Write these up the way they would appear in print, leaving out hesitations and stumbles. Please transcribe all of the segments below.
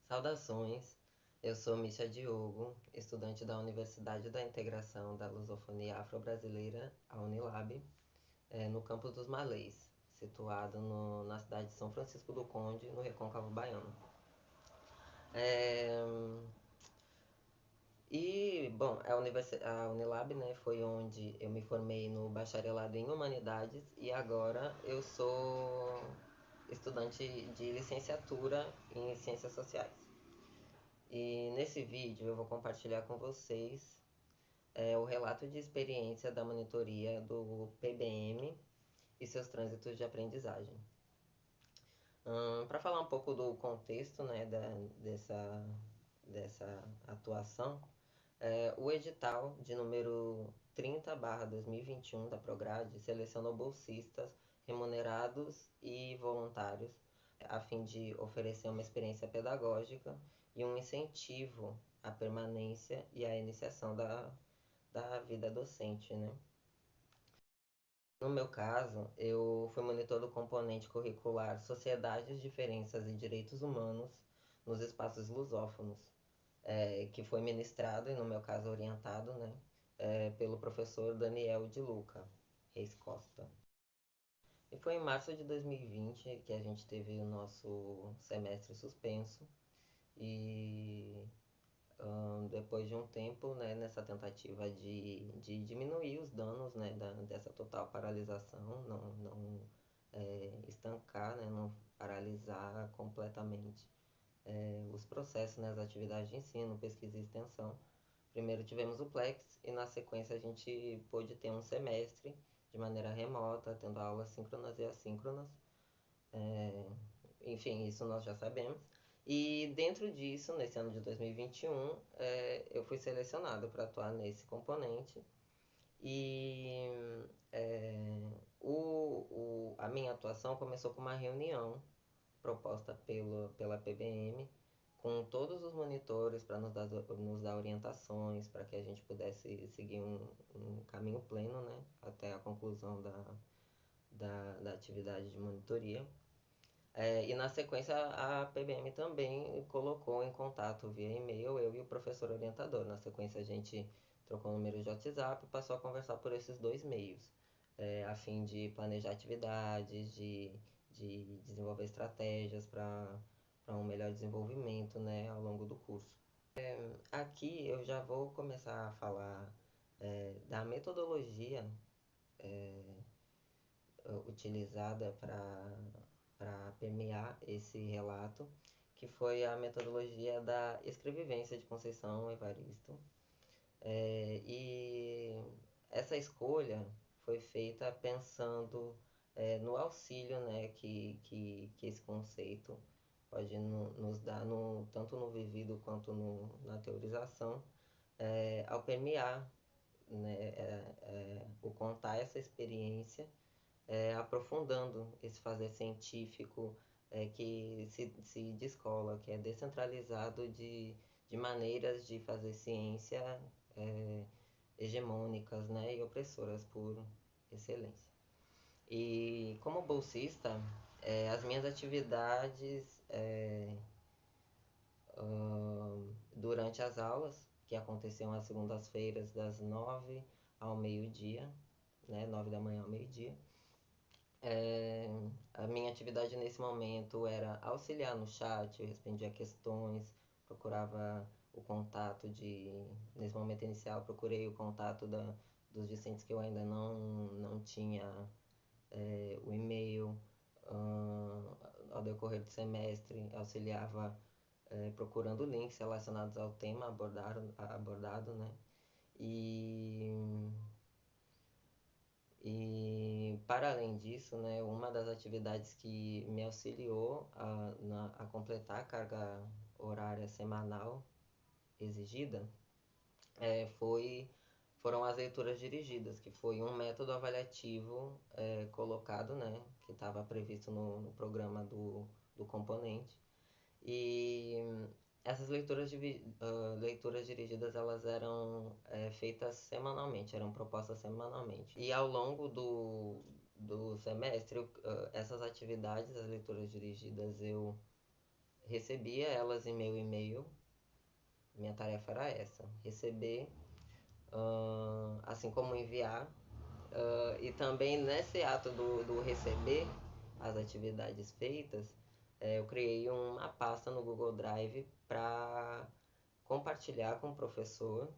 Saudações, eu sou Misha Diogo, estudante da Universidade da Integração da Lusofonia Afro-Brasileira, a Unilab, no campus dos Malês, situado na cidade de São Francisco do Conde, no Recôncavo Baiano. É, bom, a Unilab, né, foi onde eu me formei no bacharelado em Humanidades e agora eu sou estudante de licenciatura em Ciências Sociais. E nesse vídeo eu vou compartilhar com vocês o relato de experiência da monitoria do PBM e seus trânsitos de aprendizagem. Para falar um pouco do contexto, né, dessa atuação, o edital de número 30/2021 da Prograde selecionou bolsistas remunerados e voluntários a fim de oferecer uma experiência pedagógica e um incentivo à permanência e à iniciação da vida docente, né? No meu caso, eu fui monitor do componente curricular Sociedades, Diferenças e Direitos Humanos nos espaços lusófonos, que foi ministrado, e no meu caso orientado, né, pelo professor Daniel de Luca Reis Costa. E foi em março de 2020 que a gente teve o nosso semestre suspenso e depois de um tempo, né, nessa tentativa de diminuir os danos, né, dessa total paralisação, não estancar, né, não paralisar completamente os processos, né, as atividades de ensino, pesquisa e extensão. Primeiro tivemos o Plex e na sequência a gente pôde ter um semestre de maneira remota, tendo aulas síncronas e assíncronas. É, enfim, isso nós já sabemos. E dentro disso, nesse ano de 2021, eu fui selecionado para atuar nesse componente. E a minha atuação começou com uma reunião proposta pela PBM, com todos os monitores para nos dar orientações, para que a gente pudesse seguir um caminho pleno, né, até a conclusão da atividade de monitoria. E na sequência a PBM também colocou em contato via e-mail eu e o professor orientador. Na sequência a gente trocou números de WhatsApp e passou a conversar por esses dois meios, a fim de planejar atividades, de desenvolver estratégias para um melhor desenvolvimento, né, ao longo do curso. Aqui eu já vou começar a falar da metodologia utilizada para permear esse relato, que foi a metodologia da escrevivência de Conceição Evaristo. E essa escolha foi feita pensando no auxílio, né, que esse conceito pode nos dar, tanto no vivido quanto na teorização, ao permear, né, o contar essa experiência, aprofundando esse fazer científico que se descola, que é descentralizado de maneiras de fazer ciência é, hegemônicas, né, e opressoras por excelência. E como bolsista, as minhas atividades durante as aulas, que aconteciam às segundas-feiras das 9 ao meio-dia, né, 9 da manhã ao meio-dia, a minha atividade nesse momento era auxiliar no chat, eu respondia questões, procurava o contato nesse momento inicial, procurei o contato dos discentes que eu ainda não tinha o e-mail. Ao decorrer do semestre, auxiliava procurando links relacionados ao tema abordado, né? E para além disso, né, uma das atividades que me auxiliou a completar a carga horária semanal exigida foram as leituras dirigidas, que foi um método avaliativo colocado, né, que estava previsto no programa do componente. E essas leituras dirigidas, elas eram feitas semanalmente, eram propostas semanalmente. E ao longo do semestre, essas atividades, as leituras dirigidas, eu recebia elas em meu e-mail. Minha tarefa era essa, receber, assim como enviar. E também nesse ato do receber as atividades feitas, eu criei uma pasta no Google Drive para compartilhar com o professor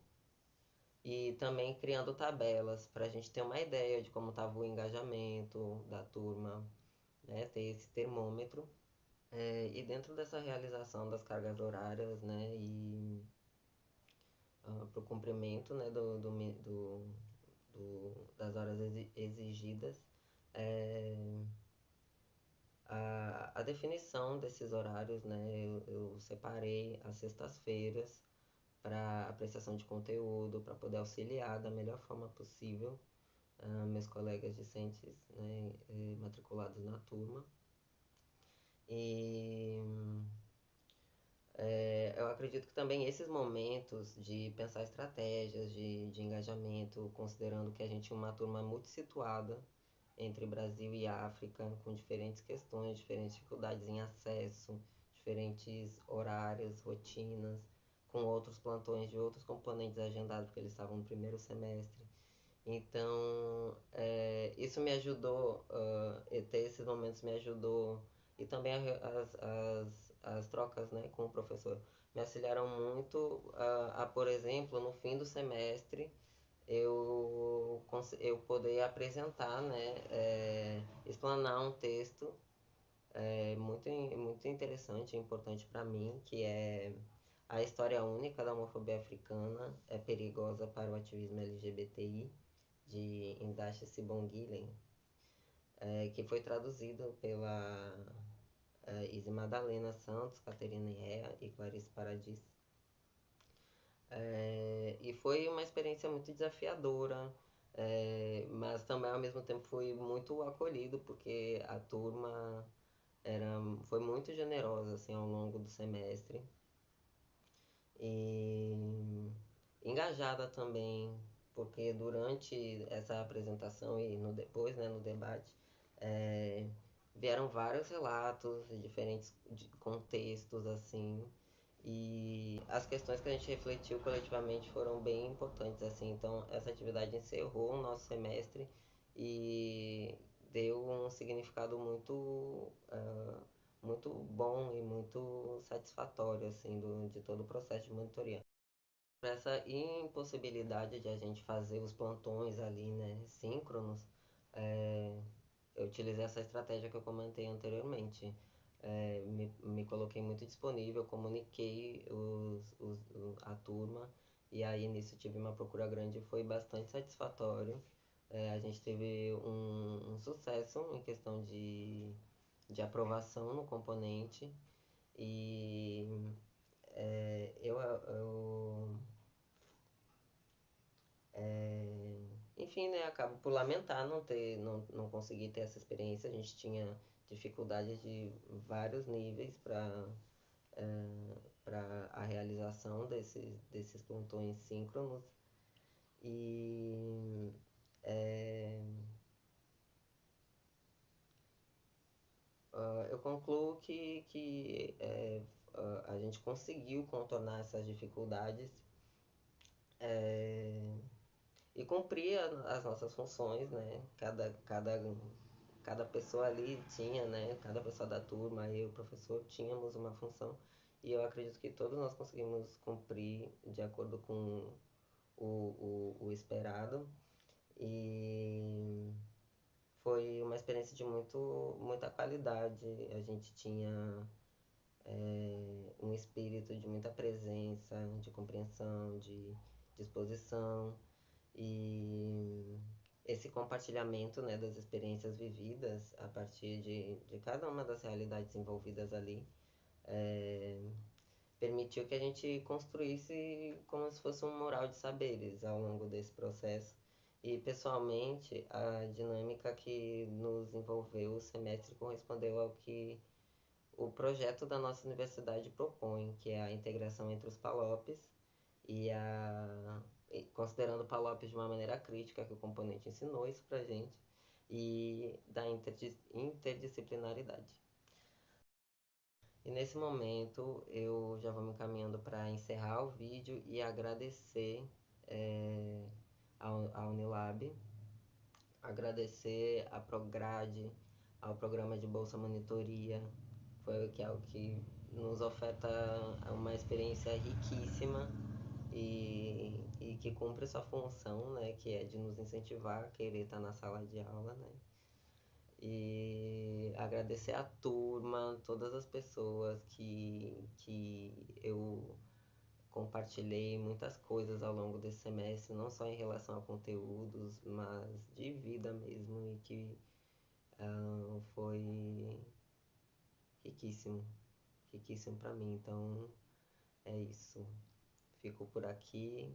e também criando tabelas para a gente ter uma ideia de como estava o engajamento da turma, né, ter esse termômetro. E dentro dessa realização das cargas horárias, né, e para o cumprimento, né, das horas exigidas, é, a definição desses horários, né, eu separei as sextas-feiras para apreciação de conteúdo, para poder auxiliar da melhor forma possível meus colegas discentes, né, matriculados na turma. E eu acredito que também esses momentos de pensar estratégias de engajamento, considerando que a gente é uma turma muito situada entre Brasil e África, com diferentes questões, diferentes dificuldades em acesso, diferentes horários, rotinas, com outros plantões de outros componentes agendados, porque eles estavam no primeiro semestre. Então, isso me ajudou, ter esses momentos me ajudou, e também as trocas, né, com o professor me auxiliaram muito por exemplo, no fim do semestre, eu poder apresentar, né, explanar um texto muito interessante e importante para mim, que é a história única da homofobia africana é perigosa para o ativismo LGBTI, de Indache Sibongilen, que foi traduzido pela Izzy Madalena Santos, Caterina Rea e Clarice Paradis. E foi uma experiência muito desafiadora, mas também ao mesmo tempo foi muito acolhido, porque a turma foi muito generosa assim, ao longo do semestre. E engajada também, porque durante essa apresentação e depois, né, no debate, vieram vários relatos de diferentes contextos, assim, e as questões que a gente refletiu coletivamente foram bem importantes, assim. Então, essa atividade encerrou o nosso semestre e deu um significado muito bom e muito satisfatório, assim, de todo o processo de monitoria. Por essa impossibilidade de a gente fazer os plantões ali, né, síncronos, é, eu utilizei essa estratégia que eu comentei anteriormente. Me coloquei muito disponível, comuniquei a turma, e aí nisso tive uma procura grande e foi bastante satisfatório. A gente teve um sucesso em questão de aprovação no componente, e eu enfim, né, acabo por lamentar não conseguir ter essa experiência. A gente tinha dificuldades de vários níveis para a realização desses plantões síncronos. E eu concluo que a gente conseguiu contornar essas dificuldades e cumprir as nossas funções, né? Cada pessoa ali tinha, né? Cada pessoa da turma, eu, o professor, tínhamos uma função, e eu acredito que todos nós conseguimos cumprir de acordo com o esperado, e foi uma experiência de muita qualidade. A gente tinha um espírito de muita presença, de compreensão, de disposição, e esse compartilhamento, né, das experiências vividas a partir de cada uma das realidades envolvidas ali, permitiu que a gente construísse como se fosse um mural de saberes ao longo desse processo. E pessoalmente, a dinâmica que nos envolveu o semestre correspondeu ao que o projeto da nossa universidade propõe, que é a integração entre os PALOPs considerando o PALOP de uma maneira crítica, que o componente ensinou isso pra gente, e da interdisciplinaridade. E nesse momento eu já vou me encaminhando para encerrar o vídeo e agradecer é, a Unilab, agradecer a Prograde, ao programa de Bolsa Monitoria, que é o que nos oferta uma experiência riquíssima e que cumpre sua função, né, que é de nos incentivar a querer estar na sala de aula, né. E agradecer a turma, todas as pessoas que eu compartilhei muitas coisas ao longo desse semestre, não só em relação a conteúdos, mas de vida mesmo, e que foi riquíssimo, riquíssimo para mim. Então é isso. Fico por aqui.